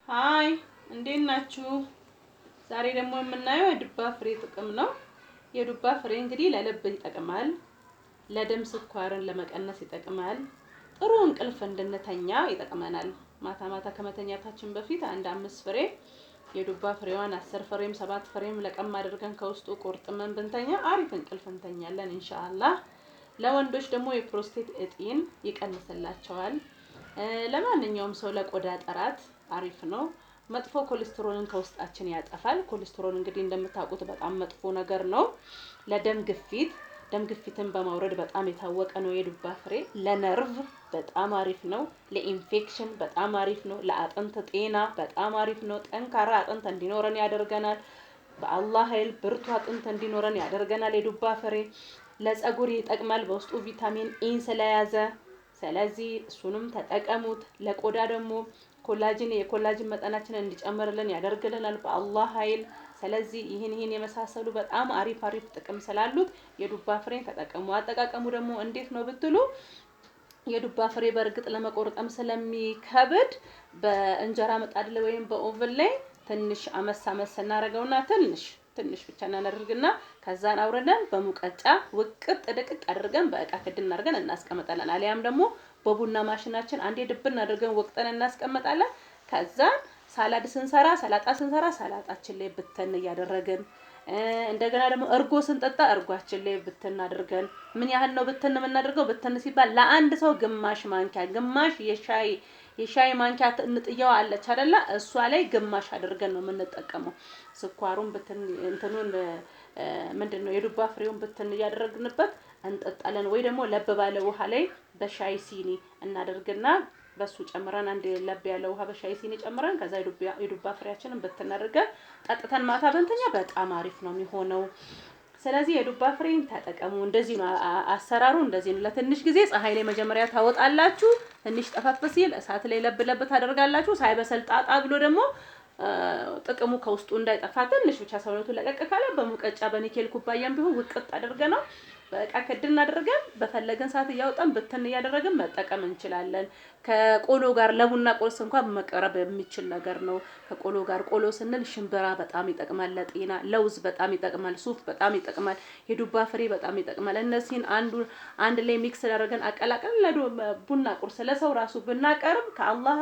ሃይ እንዴት ናችሁ? ዛሬ ደግሞ የምናየው የዱባ ፍሬ ጥቅም ነው። የዱባ ፍሬ እንግዲህ ለልብ ይጠቅማል፣ ለደም ስኳርን ለመቀነስ ይጠቅማል፣ ጥሩ እንቅልፍ እንድንተኛ ይጠቅመናል። ማታ ማታ ከመተኛታችን በፊት አንድ 5 ፍሬ የዱባ ፍሬዋን 10 ፍሬም 7 ፍሬም ለቀም አድርገን ከውስጡ ቆርጥመን ብንተኛ አሪፍ እንቅልፍ እንተኛለን ኢንሻአላህ። ለወንዶች ደግሞ የፕሮስቴት እጢን ይቀንስላቸዋል። ለማንኛውም ሰው ለቆዳ ጥራት አሪፍ ነው። መጥፎ ኮሌስትሮልን ከውስጣችን ያጠፋል። ኮሌስትሮል እንግዲህ እንደምታውቁት በጣም መጥፎ ነገር ነው። ለደም ግፊትን በማውረድ በጣም የታወቀ ነው የዱባ ፍሬ። ለነርቭ በጣም አሪፍ ነው። ለኢንፌክሽን በጣም አሪፍ ነው። ለአጥንት ጤና በጣም አሪፍ ነው። ጠንካራ አጥንት እንዲኖረን ያደርገናል። በአላህ ኃይል ብርቱ አጥንት እንዲኖረን ያደርገናል የዱባ ፍሬ። ለፀጉር ይጠቅማል በውስጡ ቪታሚን ኢ ስለያዘ። ስለዚህ እሱንም ተጠቀሙት። ለቆዳ ደግሞ የኮላጅን መጠናችንን እንዲጨምርልን ያደርግልናል በአላህ ኃይል። ስለዚህ ይህን የመሳሰሉ በጣም አሪፍ ጥቅም ስላሉት የዱባ ፍሬን ተጠቀሙ። አጠቃቀሙ ደግሞ እንዴት ነው ብትሉ የዱባ ፍሬ በእርግጥ ለመቆርጠም ስለሚከብድ በእንጀራ ምጣድ ላይ ወይም በኦቨን ላይ ትንሽ አመሳ እናደርገውና ትንሽ ብቻ እናደርግና ከዛን አውርደን በሙቀጫ ውቅጥ ድቅቅ አድርገን በእቃ ክድን አድርገን እናስቀምጣለን። አሊያም ደግሞ በቡና ማሽናችን አንዴ ድብን አድርገን ወቅጠን እናስቀምጣለን። ከዛን ሰላጣ ስንሰራ ሰላጣችን ላይ ብትን እያደረግን እንደገና ደግሞ እርጎ ስንጠጣ እርጓችን ላይ ብትን አድርገን ምን ያህል ነው ብትን የምናደርገው? ብትን ሲባል ለአንድ ሰው ግማሽ የሻይ ማንኪያ እንጥያው አለች አይደለ? እሷ ላይ ግማሽ አድርገን ነው የምንጠቀመው። ስኳሩን ብትን ምንድነው የዱባ ፍሬውን ብትን እያደረግንበት እንጠጣለን። ወይ ደግሞ ለብ ባለ ውሃ ላይ በሻይ ሲኒ እናደርግና በሱ ጨምረን አንድ ለብ ያለ ውሃ በሻይ ሲኒ ጨምረን ከዛ የዱባ ፍሬያችንን ብትን አድርገን ጠጥተን ማታ ብንተኛ በጣም አሪፍ ነው የሚሆነው። ስለዚህ የዱባ ፍሬን ተጠቀሙ። እንደዚህ ነው አሰራሩ፣ እንደዚህ ነው። ለትንሽ ጊዜ ፀሐይ ላይ መጀመሪያ ታወጣላችሁ። ትንሽ ጠፈፍ ሲል እሳት ላይ ለብ ታደርጋላችሁ። ሳይበሰል ጣጣ ብሎ ደግሞ ጥቅሙ ከውስጡ እንዳይጠፋ ትንሽ ብቻ ሰውነቱ ለቀቅ ካለ በሙቀጫ በኒኬል ኩባያም ቢሆን ውቅጥ አድርገናል በቃ ክድን አድርገን በፈለገን ሰዓት እያወጣን ብትን እያደረግን መጠቀም እንችላለን። ከቆሎ ጋር ለቡና ቁርስ እንኳን መቀረብ የሚችል ነገር ነው። ከቆሎ ጋር ቆሎ ስንል ሽምብራ በጣም ይጠቅማል ለጤና፣ ለውዝ በጣም ይጠቅማል፣ ሱፍ በጣም ይጠቅማል፣ የዱባ ፍሬ በጣም ይጠቅማል። እነዚህን አንድ ላይ ሚክስ አድርገን አቀላቅለን ለቡና ቁርስ ለሰው ራሱ ብናቀርብ ከአላህ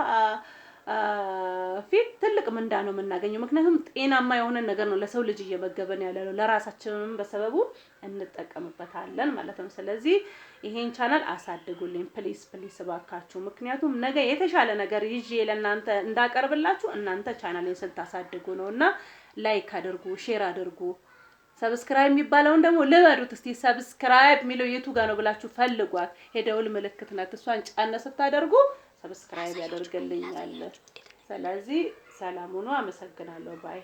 ፊት ትልቅ ምንዳ ነው የምናገኘው። ምክንያቱም ጤናማ የሆነ ነገር ነው ለሰው ልጅ እየመገበን ያለ ነው። ለራሳችንም በሰበቡ እንጠቀምበታለን ማለት ነው። ስለዚህ ይሄን ቻናል አሳድጉልኝ ፕሊስ እባካችሁ። ምክንያቱም ነገ የተሻለ ነገር ይዤ ለእናንተ እንዳቀርብላችሁ እናንተ ቻናሌን ስታሳድጉ ነውና ላይክ አድርጉ፣ ሼር አድርጉ። ሰብስክራይብ የሚባለውን ደግሞ ልበዱት እስቲ። ሰብስክራይብ የሚለው የቱ ጋር ነው ብላችሁ ፈልጓት። የደውል ምልክት ናት። እሷን ጫነ ስታደርጉ ሰብስክራይብ ያደርግልኛል። ስለዚህ ሰላም ሁኑ። አመሰግናለሁ። ባይ።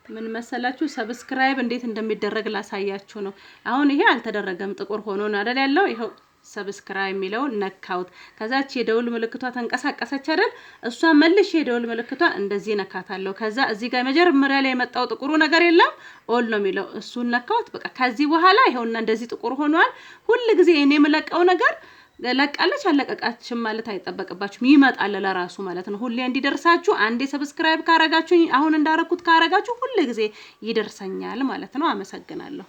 ምን መሰላችሁ ሰብስክራይብ እንዴት እንደሚደረግ ላሳያችሁ ነው። አሁን ይሄ አልተደረገም ጥቁር ሆኖ ነው አይደል ያለው። ይሄው ሰብስክራይብ የሚለው ነካውት። ከዛች የደውል ምልክቷ ተንቀሳቀሰች አይደል? እሷ መልሽ የደውል ምልክቷ እንደዚህ ነካታለሁ። ከዛ እዚህ ጋር መጀመሪያ ላይ የመጣው ጥቁሩ ነገር የለም ኦል ነው የሚለው እሱን ነካውት። በቃ ከዚህ በኋላ ይሄውና እንደዚህ ጥቁር ሆኗል። ሁሉ ጊዜ እኔ የምለቀው ነገር ለቃለች አለቀቃችም ማለት አይጠበቅባችሁም። ይመጣል ለራሱ ማለት ነው። ሁሌ እንዲደርሳችሁ አንዴ ሰብስክራይብ ካረጋችሁ አሁን እንዳረኩት ካረጋችሁ ሁሉ ጊዜ ይደርሰኛል ማለት ነው። አመሰግናለሁ።